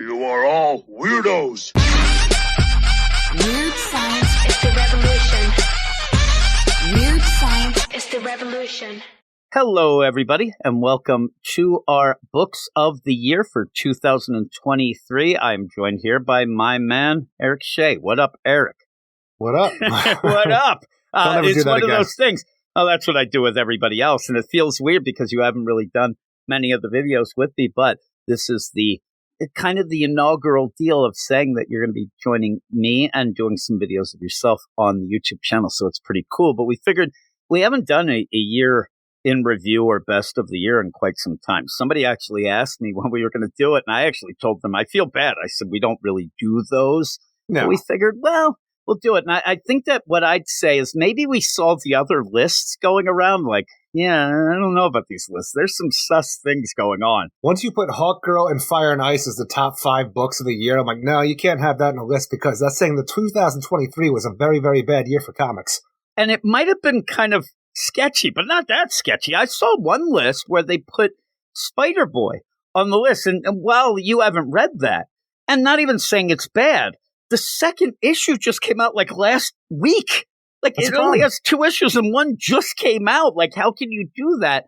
You are all weirdos. Weird science is the revolution. Weird science is the revolution. Hello, everybody, and welcome to our Books of the Year for 2023. I'm joined here by my man, Eric Shea. What up, Eric? What up? What up? It's one of those things. Oh, that's what I do with everybody else, and it feels weird because you haven't really done many of the videos with me, but this is the kind of the inaugural deal of saying that you're going to be joining me and doing some videos of yourself on the YouTube channel, so it's pretty cool. But we figured we haven't done a year in review or best of the year in quite some time. Somebody actually asked me when we were going to do it, and I actually told them, I feel bad. I said, we don't really do those. No. But we figured, well, we'll do it. And I think that what I'd say is maybe we saw the other lists going around like, yeah, I don't know about these lists. There's some sus things going on. Once you put Hawk Girl and Fire and Ice as the top 5 books of the year, I'm like, no, you can't have that in a list because that's saying that 2023 was a very, very bad year for comics. And it might have been kind of sketchy, but not that sketchy. I saw one list where they put Spider-Boy on the list. And while you haven't read that, and not even saying it's bad, the second issue just came out like last week. Like it only has 2 issues and one just came out. Like, how can you do that?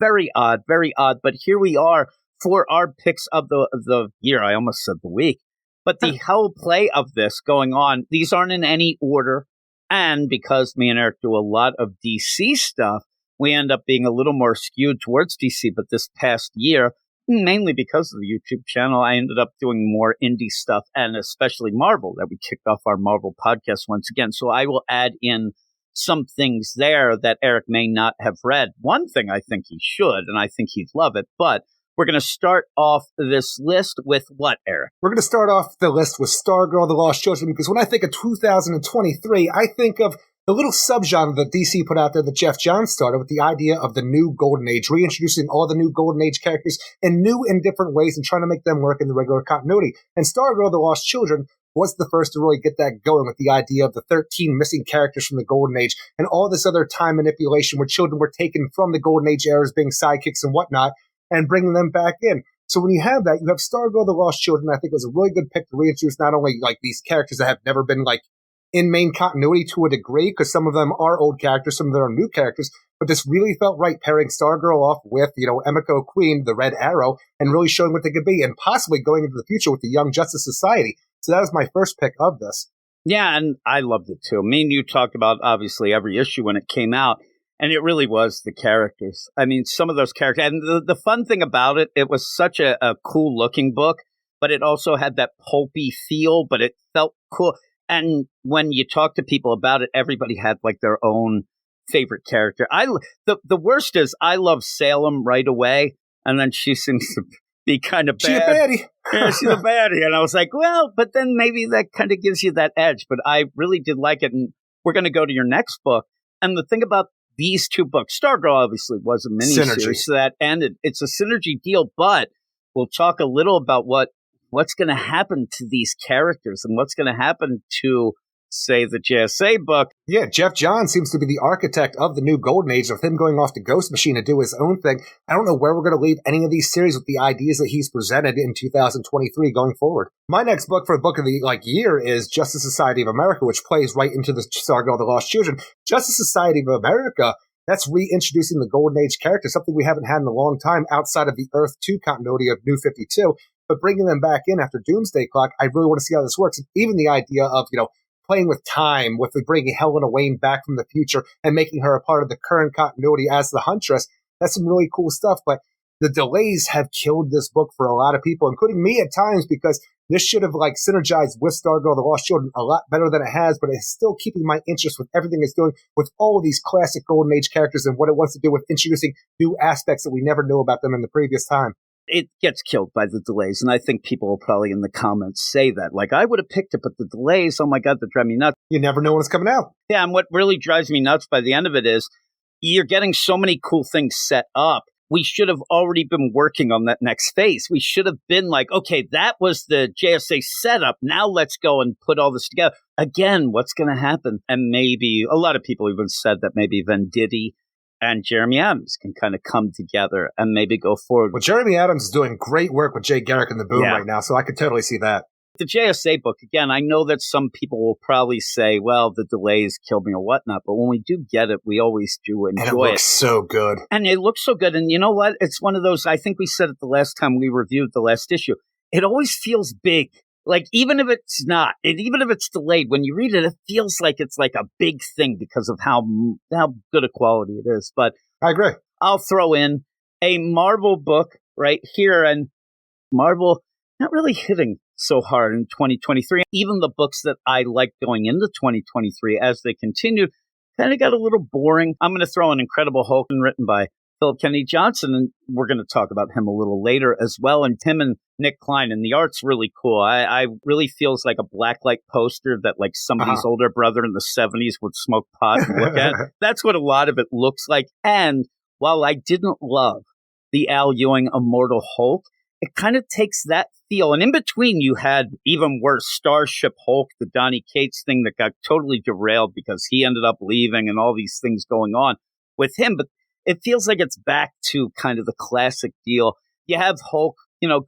Very odd, very odd. But here we are for our picks of the year. I almost said the week. But the whole play of this going on, these aren't in any order. And because me and Eric do a lot of DC stuff, we end up being a little more skewed towards DC. But this past year, mainly because of the YouTube channel, I ended up doing more indie stuff and especially Marvel, that we kicked off our Marvel podcast once again. So I will add in some things there that Eric may not have read. One thing I think he should, and I think he'd love it, but we're going to start off this list with what, Eric? We're going to start off the list with Stargirl, The Lost Children, because when I think of 2023, I think of the little subgenre that DC put out there that Jeff Johns started with the idea of the new Golden Age, reintroducing all the new Golden Age characters in new and different ways and trying to make them work in the regular continuity. And Stargirl, The Lost Children was the first to really get that going with the idea of the 13 missing characters from the Golden Age and all this other time manipulation where children were taken from the Golden Age eras being sidekicks and whatnot and bringing them back in. So when you have that, you have Stargirl, The Lost Children. I think it was a really good pick to reintroduce not only like these characters that have never been like in main continuity to a degree, because some of them are old characters, some of them are new characters, but this really felt right pairing Stargirl off with, Emiko Queen, the Red Arrow, and really showing what they could be, and possibly going into the future with the Young Justice Society. So that was my first pick of this. Yeah, and I loved it too. Me and you talked about, obviously, every issue when it came out, and it really was the characters. I mean, some of those characters, and the fun thing about it, it was such a cool-looking book, but it also had that pulpy feel, but it felt cool. And when you talk to people about it, everybody had like their own favorite character. The worst is I love Salem right away, and then she seems to be kind of bad. She's a baddie. Yeah, she's a baddie. And I was like, well, but then maybe that kind of gives you that edge. But I really did like it. And we're going to go to your next book. And the thing about these 2 books, Stargirl obviously was a miniseries, so that ended. It's a synergy deal, but we'll talk a little about what's going to happen to these characters and what's going to happen to, say, the JSA book. Yeah, Jeff Johns seems to be the architect of the new Golden Age, with him going off to Ghost Machine to do his own thing. I don't know where we're going to leave any of these series with the ideas that he's presented in 2023 going forward. My next book for book of the year is Justice Society of America, which plays right into the Stargirl, The Lost Children. Justice Society of America, that's reintroducing the Golden Age characters, something we haven't had in a long time outside of the Earth 2 continuity of New 52. But bringing them back in after Doomsday Clock, I really want to see how this works. Even the idea of, playing with time, with bringing Helena Wayne back from the future and making her a part of the current continuity as the Huntress, that's some really cool stuff. But the delays have killed this book for a lot of people, including me at times, because this should have synergized with Stargirl, The Lost Children a lot better than it has, but it's still keeping my interest with everything it's doing with all of these classic Golden Age characters and what it wants to do with introducing new aspects that we never knew about them in the previous time. It gets killed by the delays, and I think people will probably in the comments say that. Like, I would have picked it, but the delays, oh my God, they drive me nuts. You never know when it's coming out. Yeah, and what really drives me nuts by the end of it is you're getting so many cool things set up. We should have already been working on that next phase. We should have been like, okay, that was the JSA setup. Now let's go and put all this together. Again, what's going to happen? And maybe a lot of people even said that maybe Venditti and Jeremy Adams can kind of come together and maybe go forward. Well, Jeremy Adams is doing great work with Jay Garrick and the Boom right now, so I could totally see that. The JSA book, again, I know that some people will probably say, well, the delays killed me or whatnot, but when we do get it, we always do enjoy it. And it looks so good. And it looks so good. And you know what? It's one of those, I think we said it the last time we reviewed the last issue. It always feels big. Like, even if it's not, even if it's delayed, when you read it, it feels like it's like a big thing because of how good a quality it is. But I agree. I'll throw in a Marvel book right here, and Marvel not really hitting so hard in 2023. Even the books that I liked going into 2023, as they continued, kind of got a little boring. I'm going to throw an Incredible Hulk written by Philip Kennedy Johnson, and we're going to talk about him a little later as well. And him and Nick Klein, and the art's really cool. I really feels like a blacklight poster that like somebody's older brother in the 70s would smoke pot and look at. That's what a lot of it looks like. And while I didn't love the Al Ewing Immortal Hulk, it kind of takes that feel. And in between, you had even worse Starship Hulk, the Donny Cates thing that got totally derailed because he ended up leaving and all these things going on with him. But it feels like it's back to kind of the classic deal. You have Hulk,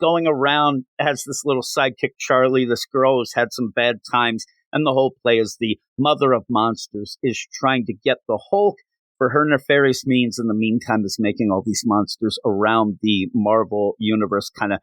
going around, has this little sidekick, Charlie. This girl who's had some bad times. And the whole play is the mother of monsters is trying to get the Hulk for her nefarious means. In the meantime, is making all these monsters around the Marvel universe kind of,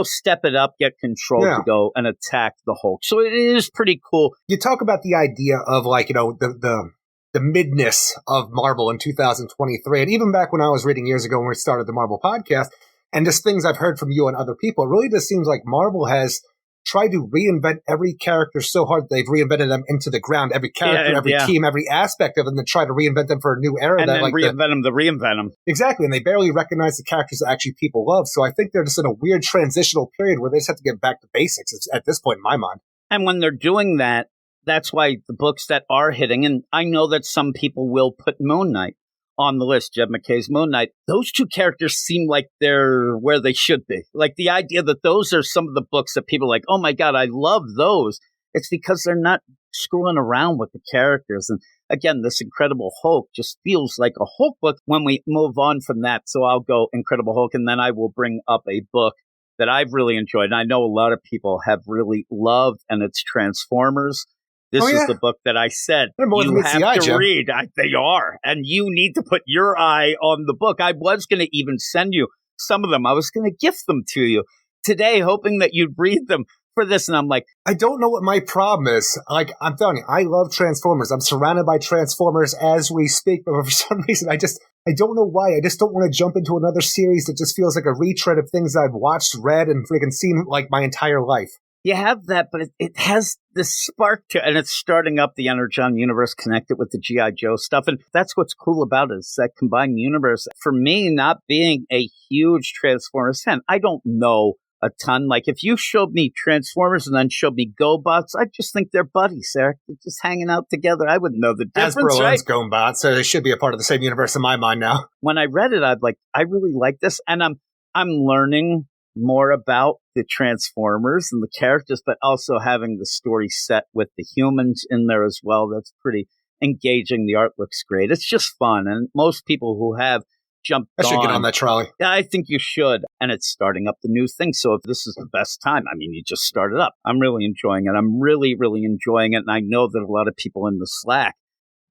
step it up, get control to go and attack the Hulk. So it is pretty cool. You talk about the idea of the midness of Marvel in 2023. And even back when I was reading years ago when we started the Marvel podcast, and just things I've heard from you and other people, it really just seems like Marvel has tried to reinvent every character so hard they've reinvented them into the ground. Every character, every team, every aspect of them, to try to reinvent them for a new era. And then reinvent them. Exactly. And they barely recognize the characters that actually people love. So I think they're just in a weird transitional period where they just have to get back to basics at this point in my mind. And when they're doing that, that's why the books that are hitting, and I know that some people will put Moon Knight on the list, Jed MacKay's Moon Knight, those two characters seem like they're where they should be. Like the idea that those are some of the books that people are like, oh my God, I love those. It's because they're not screwing around with the characters. And again, this Incredible Hulk just feels like a Hulk book when we move on from that. So I'll go Incredible Hulk, and then I will bring up a book that I've really enjoyed. And I know a lot of people have really loved, and it's Transformers. This is the book that I said you have to read. They are. And you need to put your eye on the book. I was going to even send you some of them. I was going to gift them to you today, hoping that you'd read them for this. And I'm like, I don't know what my problem is. Like, I'm telling you, I love Transformers. I'm surrounded by Transformers as we speak. But for some reason, I don't know why. I just don't want to jump into another series that just feels like a retread of things I've watched, read, and freaking seen like my entire life. You have that, but it has this spark to it, and it's starting up the Energon Universe connected with the G.I. Joe stuff. And that's what's cool about it, is that combined universe. For me, not being a huge Transformers fan, I don't know a ton. Like, if you showed me Transformers and then showed me GoBots, I just think they're buddies, Eric. They're just hanging out together. I wouldn't know the difference, Hasbro right? owns GoBots, so they should be a part of the same universe in my mind now. When I read it, I really like this, and I'm learning more about the Transformers and the characters, but also having the story set with the humans in there as well. That's pretty engaging. The art looks great. It's just fun. And most people who have jumped I should get on that trolley. Yeah, I think you should. And it's starting up the new thing. So if this is the best time, I mean, you just start it up. I'm really enjoying it. I'm really, really enjoying it. And I know that a lot of people in the Slack,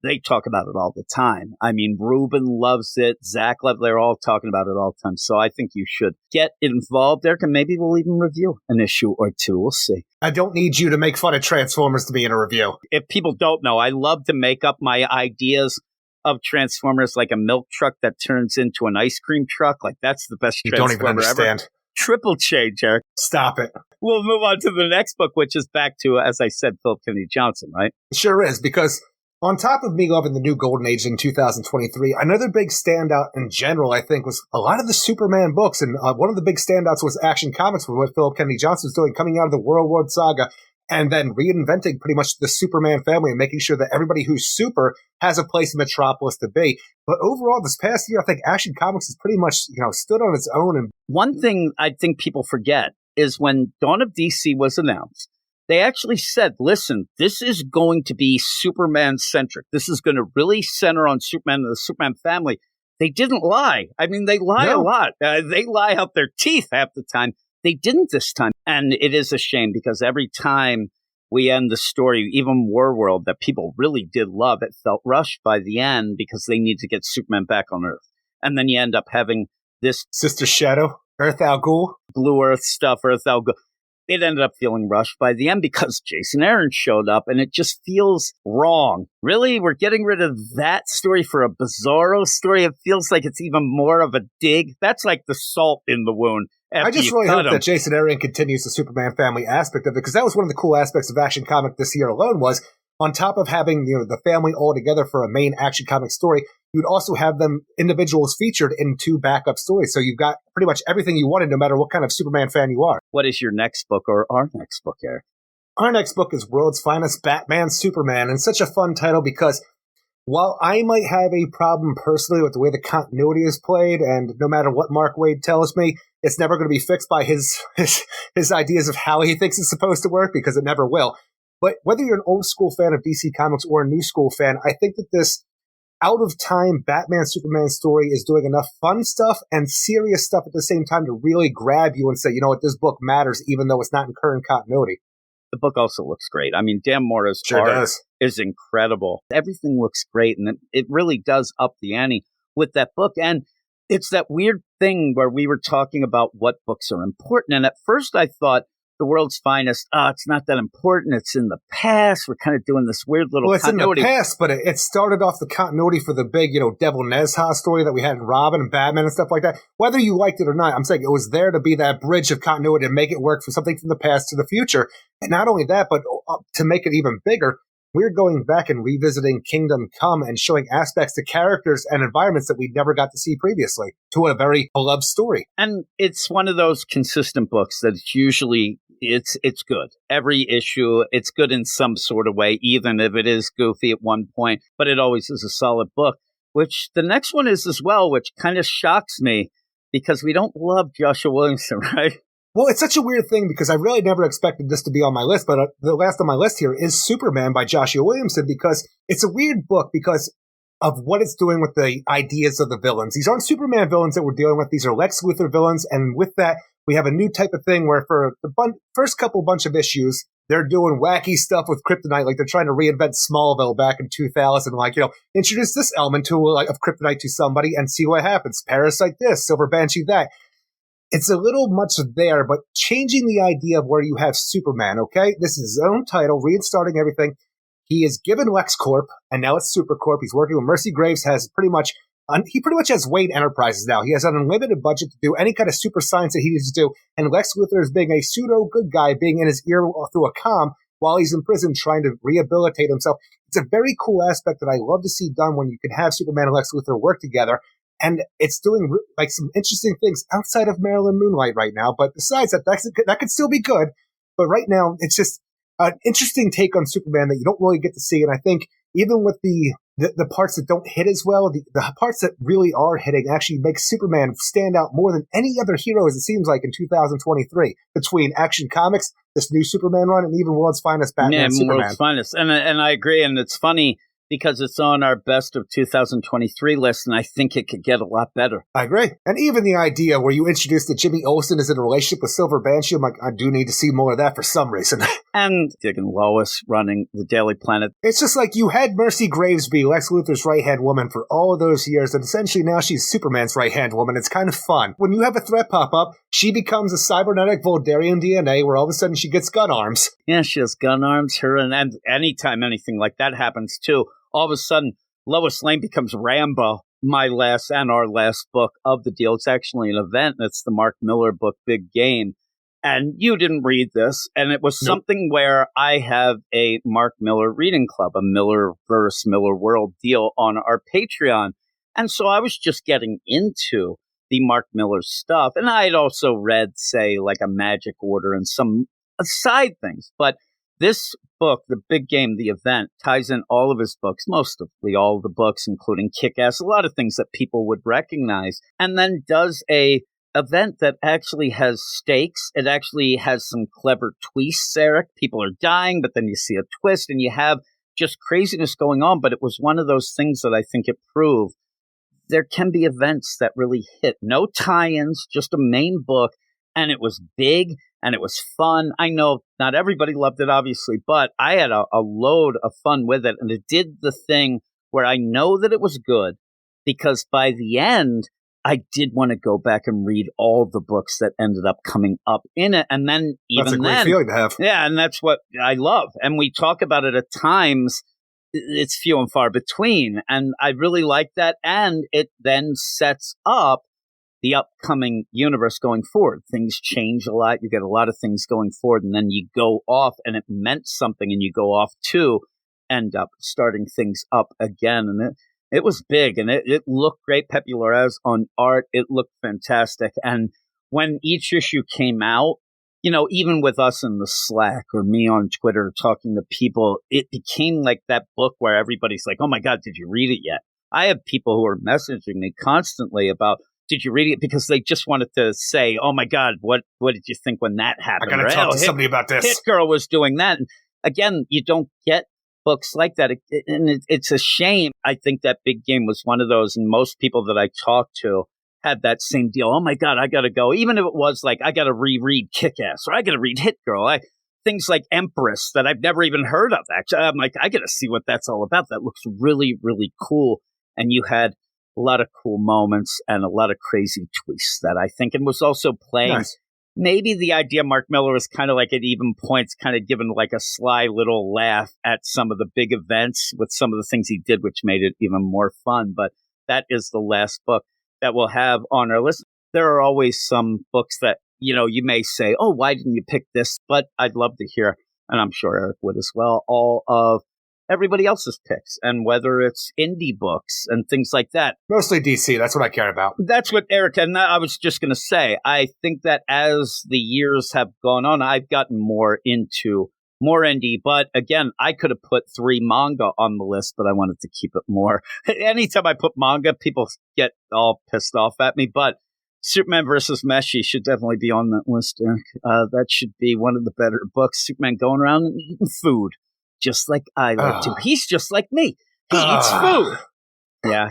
they talk about it all the time. I mean, Ruben loves it. Zach loves it. They're all talking about it all the time. So I think you should get involved, Eric, and maybe we'll even review an issue or two. We'll see. I don't need you to make fun of Transformers to be in a review. If people don't know, I love to make up my ideas of Transformers like a milk truck that turns into an ice cream truck. Like, that's the best Transformer You don't even understand. Ever. Triple change, Eric. Stop it. We'll move on to the next book, which is back to, as I said, Philip Kennedy Johnson, right? It sure is, because on top of me loving the new Golden Age in 2023, another big standout in general, I think, was a lot of the Superman books. And one of the big standouts was Action Comics, with what Philip Kennedy Johnson was doing, coming out of the World War Saga, and then reinventing pretty much the Superman family and making sure that everybody who's super has a place in Metropolis to be. But overall, this past year, I think Action Comics has pretty much, stood on its own. And one thing I think people forget is when Dawn of DC was announced, they actually said, listen, this is going to be Superman-centric. This is going to really center on Superman and the Superman family. they didn't lie. I mean, they lie a lot. They lie out their teeth half the time. They didn't this time. And it is a shame because every time we end the story, even Warworld, that people really did love, it felt rushed by the end because they need to get Superman back on Earth. And then you end up having this Sister Shadow, Earth Al Ghul, Blue Earth stuff, Earth Al Ghul. It ended up feeling rushed by the end because Jason Aaron showed up, and it just feels wrong. Really? We're getting rid of that story for a Bizarro story? It feels like it's even more of a dig. That's like the salt in the wound. I just really hope that Jason Aaron continues the Superman family aspect of it, because that was one of the cool aspects of Action Comic this year alone was, on top of having the family all together for a main Action Comic story, you'd also have them individuals featured in 2 backup stories. So you've got pretty much everything you wanted, no matter what kind of Superman fan you are. What is your next book or our next book, Eric? Our next book is World's Finest Batman Superman, and such a fun title because while I might have a problem personally with the way the continuity is played, and no matter what Mark Waid tells me, it's never going to be fixed by his ideas of how he thinks it's supposed to work, because it never will. But whether you're an old school fan of DC Comics or a new school fan, I think that this out-of-time Batman-Superman story is doing enough fun stuff and serious stuff at the same time to really grab you and say, you know what, this book matters even though it's not in current continuity. The book also looks great. I mean, Dan Mora's art is incredible. Everything looks great, and it really does up the ante with that book. And it's that weird thing where we were talking about what books are important. And at first I thought The World's Finest, it's not that important. It's in the past. We're kind of doing this weird little continuity. It's in the past, but it started off the continuity for the big, Devil Nezha story that we had in Robin and Batman and stuff like that. Whether you liked it or not, I'm saying it was there to be that bridge of continuity and make it work for something from the past to the future. And not only that, but to make it even bigger, we're going back and revisiting Kingdom Come and showing aspects to characters and environments that we never got to see previously to a very beloved story. And it's one of those consistent books that it's usually, it's good. Every issue, it's good in some sort of way, even if it is goofy at one point, but it always is a solid book, which the next one is as well, which kind of shocks me because we don't love Joshua Williamson, right? Well, it's such a weird thing because I really never expected this to be on my list, but the last on my list here is Superman by Joshua Williamson, because it's a weird book because of what it's doing with the ideas of the villains. These aren't Superman villains that we're dealing with. These are Lex Luthor villains, and with that, we have a new type of thing where for the first bunch of issues, they're doing wacky stuff with kryptonite, like they're trying to reinvent Smallville back in 2000, introduce this element of kryptonite to somebody and see what happens. Parasite this, Silver Banshee that. It's a little much there, but changing the idea of where you have Superman, okay? This is his own title, reinstarting everything. He is given LexCorp, and now it's SuperCorp. He's working with Mercy Graves, he pretty much has Wayne Enterprises now. He has an unlimited budget to do any kind of super science that he needs to do, and Lex Luthor is being a pseudo-good guy, being in his ear through a comm while he's in prison trying to rehabilitate himself. It's a very cool aspect that I love to see done when you can have Superman and Lex Luthor work together. And it's doing some interesting things outside of Marilyn Moonlight right now. But besides that, that could still be good. But right now, it's just an interesting take on Superman that you don't really get to see. And I think even with the parts that don't hit as well, the parts that really are hitting actually make Superman stand out more than any other hero, as it seems like in 2023, between Action Comics, this new Superman run, and even World's Finest Batman Superman. World's Finest. And I agree. And it's funny, because it's on our best of 2023 list, and I think it could get a lot better. I agree. And even the idea where you introduce that Jimmy Olsen is in a relationship with Silver Banshee, I'm like, I do need to see more of that for some reason. And digging Lois running the Daily Planet. It's just like you had Mercy Graves be Lex Luthor's right-hand woman for all of those years, and essentially now she's Superman's right-hand woman. It's kind of fun. When you have a threat pop up, she becomes a cybernetic Voldarian DNA where all of a sudden she gets gun arms. Yeah, she has gun arms. And anytime anything like that happens, too, all of a sudden, Lois Lane becomes Rambo, my last and our last book of the deal. It's actually an event, and it's the Mark Millar book, Big Game. And you didn't read this, and it was something where I have a Mark Millar reading club, a Millarverse, Millar World deal on our Patreon. And so I was just getting into the Mark Millar stuff. And I had also read, say, like a Magic Order and some side things. But this book, The Big Game, the event, ties in all of his books, mostly all of the books, including Kick-Ass, a lot of things that people would recognize, and then does a event that actually has stakes. It actually has some clever twists, Eric. People are dying, but then you see a twist, and you have just craziness going on. But it was one of those things that I think it proved there can be events that really hit. No tie-ins, just a main book, and it was big and it was fun. I know not everybody loved it, obviously, but I had a load of fun with it, and it did the thing where I know that it was good because by the end, I did want to go back and read all the books that ended up coming up in it. And then that's a great feeling to have. Yeah, and that's what I love. And we talk about it at times. It's few and far between. And I really like that. And it then sets up the upcoming universe going forward. Things change a lot. You get a lot of things going forward. And then you go off and it meant something and you go off to end up starting things up again. And it was big and it looked great. Pepe Larraz on art. It looked fantastic. And when each issue came out, you know, even with us in the Slack or me on Twitter talking to people, it became like that book where everybody's like, oh my God, did you read it yet? I have people who are messaging me constantly about, did you read it? Because they just wanted to say, oh my God, what did you think when that happened? I got to talk to somebody about this. Hit Girl was doing that. And again, you don't get books like that. And it's a shame. I think that Big Game was one of those. And most people that I talked to had that same deal. Oh my God, I got to go. Even if it was like, I got to reread Kick-Ass or I got to read Hit Girl. Things like Empress that I've never even heard of. Actually, I'm like, I got to see what that's all about. That looks really, really cool. And you had a lot of cool moments and a lot of crazy twists that I think, and was also playing. Nice. Maybe the idea Mark Miller was kind of like at even points, kind of given like a sly little laugh at some of the big events with some of the things he did, which made it even more fun. But that is the last book that we'll have on our list. There are always some books that, you know, you may say, oh, why didn't you pick this? But I'd love to hear, and I'm sure Eric would as well, all of everybody else's picks, and whether it's indie books and things like that. Mostly DC. That's what I care about. That's what Eric, and I was just going to say, I think that as the years have gone on, I've gotten more into more indie. But again, I could have put 3 manga on the list, but I wanted to keep it more. Anytime I put manga, people get all pissed off at me. But Superman versus Meshi should definitely be on that list, Eric. That should be one of the better books. Superman going around and eating food, just like I like to. He's just like me. He eats food. Yeah,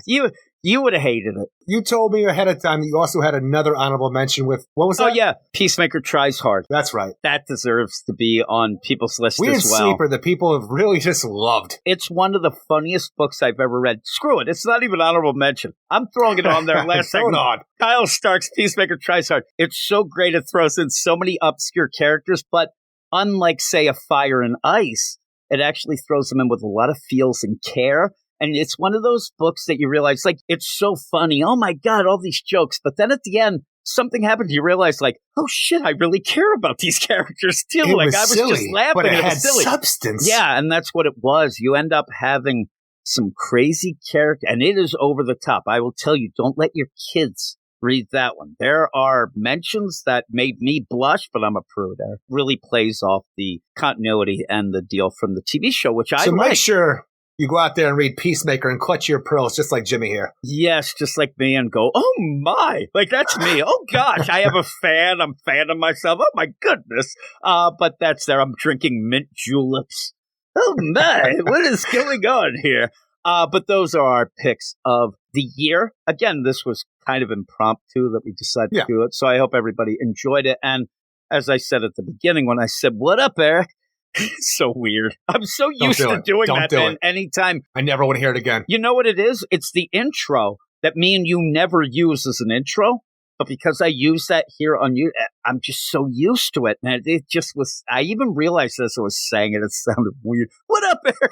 you would have hated it. You told me ahead of time that you also had another honorable mention with, what was that? Oh, yeah. Peacemaker Tries Hard. That's right. That deserves to be on people's list Weird as well. Sleeper that people have really just loved. It's one of the funniest books I've ever read. Screw it. It's not even honorable mention. I'm throwing it on there last second. On. Kyle Stark's Peacemaker Tries Hard. It's so great. It throws in so many obscure characters, but unlike, say, a Fire and Ice, it actually throws them in with a lot of feels and care. And it's one of those books that you realize, like, it's so funny. Oh, my God, all these jokes. But then at the end, something happened. You realize, like, oh, shit, I really care about these characters, too. It like, was I was silly, just laughing. but it had was silly. substance. Yeah, and that's what it was. You end up having some crazy character, and it is over the top. I will tell you, don't let your kids read that one. There are mentions that made me blush, but I'm a prude. It really plays off the continuity and the deal from the TV show, which I like. So make sure you go out there and read Peacemaker and clutch your pearls, just like Jimmy here. Yes, just like me, and go, oh my, like that's me. Oh gosh, I have a fan. I'm fanning myself. Oh my goodness. But that's there. I'm drinking mint juleps. Oh my, what is going on here? But those are our picks of the year. Again, this was kind of impromptu that we decided to do it. So I hope everybody enjoyed it. And as I said at the beginning, when I said, what up, Eric? It's so weird. I'm so used to doing that, man. Anytime. I never want to hear it again. You know what it is? It's the intro that me and you never use as an intro. But because I use that here on you, I'm just so used to it. And it just was, I even realized as I was saying it, it sounded weird. What up, Eric?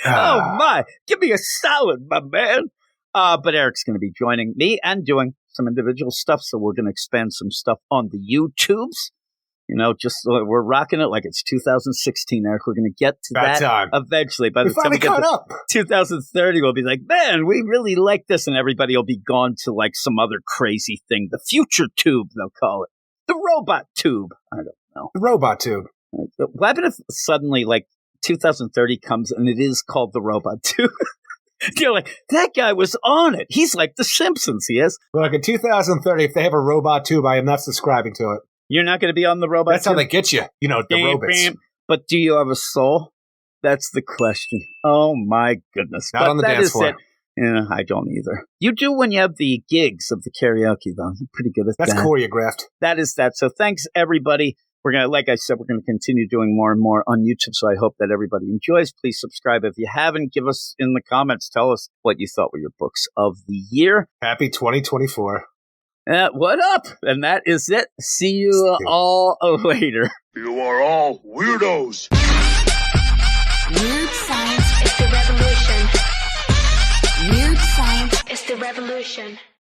Oh, my. Give me a salad, my man. But Eric's going to be joining me and doing some individual stuff. So we're going to expand some stuff on the YouTubes. You know, just we're rocking it like it's 2016, Eric. We're going to get to that time eventually. By the time we get to 2030, we'll be like, man, we really like this. And everybody will be gone to like some other crazy thing. The future tube, they'll call it. The robot tube. I don't know. The robot tube. What happens if suddenly like 2030 comes and it is called the robot tube? You're like, that guy was on it. He's like the Simpsons, he is. Well, like in 2030, if they have a robot tube, I am not subscribing to it. You're not going to be on the robot That's tube? how they get you. You know, the robots. But do you have a soul? That's the question. Oh, my goodness. Not on the dance floor. It. Yeah, I don't either. You do when you have the gigs of the karaoke, though. You're pretty good at that. That's choreographed. That is that. So thanks, everybody. We're going to, like I said, we're going to continue doing more and more on YouTube. So I hope that everybody enjoys. Please subscribe if you haven't. Give us in the comments. Tell us what you thought were your books of the year. Happy 2024. What up? And that is it. See you all later. You are all weirdos. Weird science is the revolution. Weird science is the revolution.